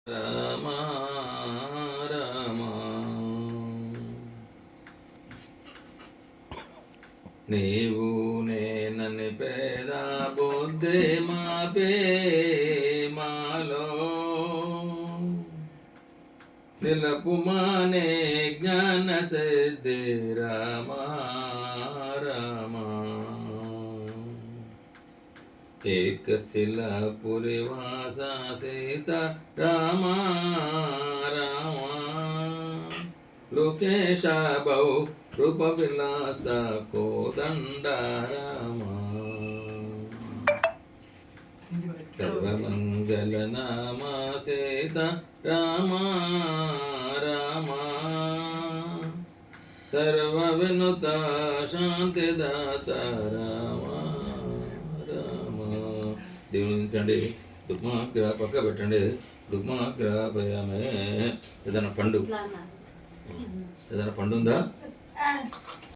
రామ రామ నీవు నేనని పేద బుద్ధి మాపే మాలో నిలపుమానే జ్ఞాన సిద్ధి రామ రామ ఏకశిలాపురి వాస సీత రామ రామ లోకేశ బౌ రూప విలాస కోదండ రామ సర్వమంగళ నామ సీత రామ రామ సర్వ వినుత శాంతిదాత రామ దీవించండి. దుగ్మాగ్ర పక్క పెట్టండి. దుగ్మాగ్రపయమే. ఏదైనా పండు ఉందా?